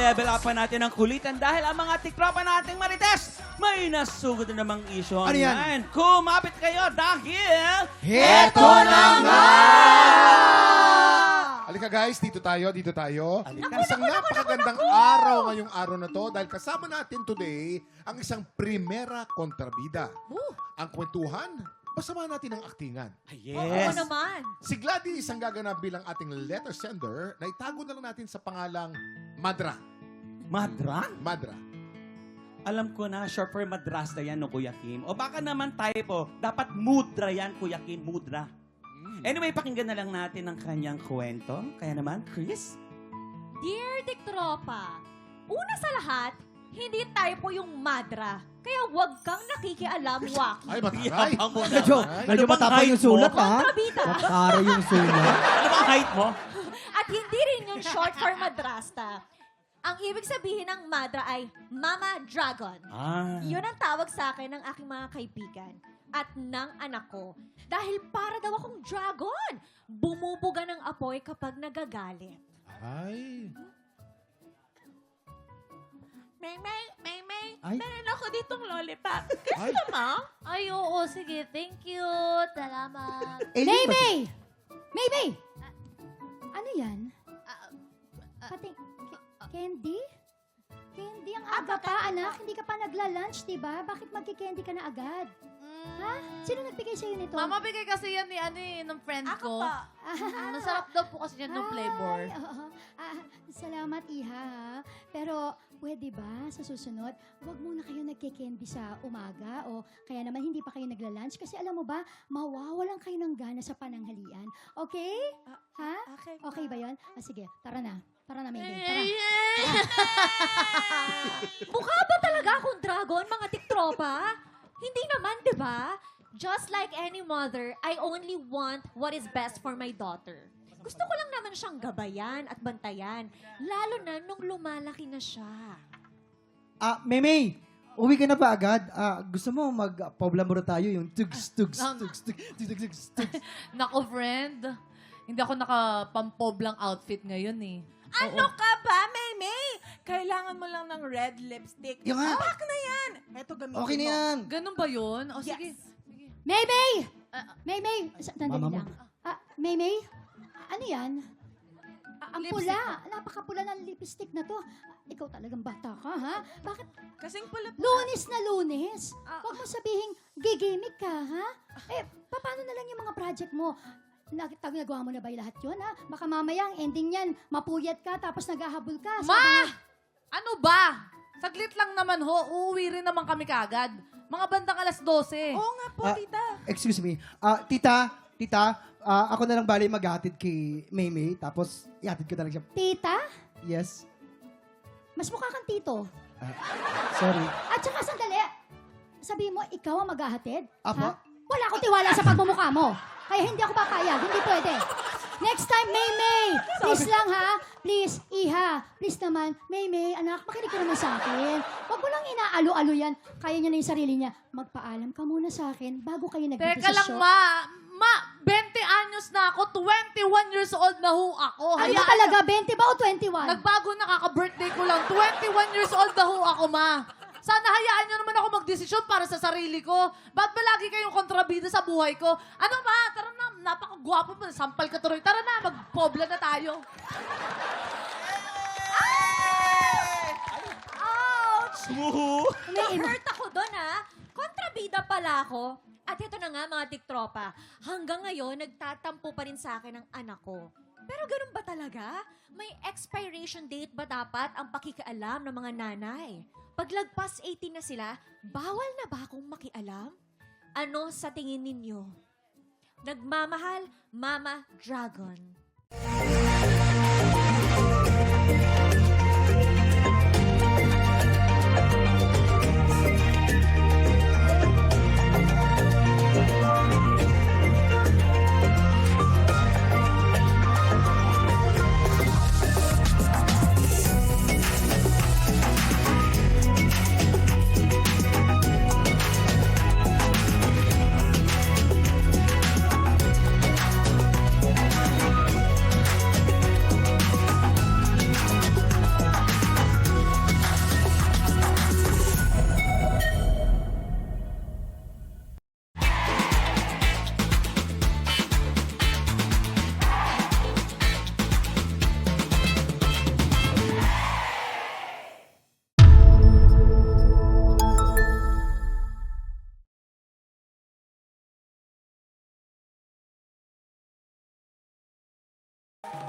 i-level up pa natin ang kulitan dahil ang mga tiktropa nating Marites may nasugod na namang isyo Ano yan? online. Kumapit kayo dahil... Heto na nga! Halika guys, dito tayo. Halika. Isang napakagandang araw ngayong araw na to dahil kasama natin today ang isang primera kontrabida. Ang kwentuhan, basama natin ang aktingan. Oo Yes. naman. Si Gladys ang gaganap bilang ating letter sender na itago na lang natin sa pangalang Madra. Madra? Madra. Alam ko na, short for madrasta yan, no, Kuya Kim. O baka naman typo, dapat mudra yan, Kuya Kim, mudra. Anyway, pakinggan na lang natin ang kanyang kwento. Kaya naman, Chris? Dear Tiktropa, una sa lahat, hindi typo yung madra. Kaya huwag kang nakikialam, Waki. Ay, mataray. Yabang mo Medyo, naman. medyo Ano bang matapang height yung sulat, mo? ha? Kontrabida. Matara yung sulat. Ano bang height mo? At hindi rin yung short for madrasta. Ang ibig sabihin ng madra ay Mama Dragon. Ah. Yun ang tawag sa akin ng aking mga kaibigan at ng anak ko. Dahil para daw akong dragon. Bumubuga ng apoy kapag nagagalit. Ay. May, Ay. meron ako ditong lollipop. Ay. Gusto mo? Ay, oo. Sige, thank you. Salamat. Maymay! Maymay! Ano yan? Pati, candy? Candy ang aga pa, anak. Hindi ka pa nagla-lunch, diba? Bakit magki-candy ka na agad? Ha? Sino nagbigay sa'yo nito? Mama, bigay kasi yan ni ng friend Ako ko. po. Masarap daw po kasi yan ng flavor. Ay, oo. Salamat, Iha. Ha? Pero, pwede ba sa susunod, huwag muna kayo nagke-candy sa umaga o kaya naman hindi pa kayo nagla-lunch kasi alam mo ba, mawawalan kayo ng gana sa pananghalian. Okay? Ha? Okay. Okay ba yun? Sige, tara na. Tara na, Mayday. Tara. Mukha ba talaga akong dragon, mga tiktropa? Hindi naman, di ba? Just like any mother, I only want what is best for my daughter. Gusto ko lang naman siyang gabayan at bantayan, lalo na nung lumalaki na siya. Maymay, uwi ka na ba agad? Gusto mo mag-poblamuro tayo yung tugs. Nako, friend. Hindi ako nakapampoblang outfit ngayon eh. Ano ka ba, Maymay? Kailangan mo lang ng red lipstick. Yung nga. Pak na yan! Eto, gamitin Okay na mo. yan. Ganun ba yun? O sige. Yes. Sige. Maymay! Maymay! Sandali Mama mo. lang. Maymay? Ano yan? Ang Lipstick. pula. Napakapula ng lipstick na to. Ikaw talagang bata ka, ha? Bakit Kasing pula po. Lunes na Lunes? Huwag mo sabihing gigimik ka, ha? Paano na lang yung mga project mo? Nagawa mo na ba yung lahat yun, ha? Baka mamaya ang ending yan, mapuyat ka tapos naghahabol ka. Ma! Ano ba? Saglit lang naman ho. Uuwi rin naman kami kagad. Mga bandang alas 12. Oo nga po, tita. Excuse me. Tita, ako na lang bali maghatid kay Maymay, tapos ihatid ko na lang siya. Tita, Yes? mas mukha kang tito. Sorry. At saka sandali, sabihin mo, ikaw ang maghahatid? Apo. Ha? Wala akong tiwala sa pagmumukha mo. Kaya hindi ako papayag. Hindi pwede. Next time, Maymay! Please lang, ha? Please, Iha. Please naman. Maymay, anak, makinig ka naman sa akin. Huwag mo lang inaalo-alo yan. Kaya niya na yung sarili niya. Magpaalam ka muna sa akin bago kayo Teka lang, nagdedesisyon. Ma, 20 anyos na ako. 21 years old na ho ako. Ano ba talaga? 20 ba o 21? Nagbago na kaka-birthday ko lang. 21 years old na ho ako, ma. Sana hayaan nyo naman ako magdesisyon para sa sarili ko. Ba't ba lagi kayong kontrabida sa buhay ko? Ano ba? Tara na, napakagwapo mo. Sampal ka tuloy. Tara na, magpobla na tayo. Ouch! Sumuhu! Na-hurt ako doon, ha? Kontrabida pala ako. At ito na nga, mga tiktropa. Hanggang ngayon, nagtatampo pa rin sa akin ang anak ko. Pero ganun ba talaga? May expiration date ba dapat ang pakikialam ng mga nanay? Pag lagpas 18 na sila, bawal na ba akong makialam? Ano sa tingin ninyo? Nagmamahal, Mama Dragon.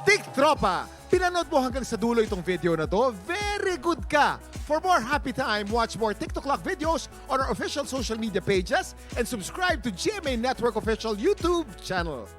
TikTropa, pinanood mo hanggang sa dulo itong video na to? Very good ka! For more happy time, watch more TikTok Clock videos on our official social media pages and subscribe to GMA Network official YouTube channel.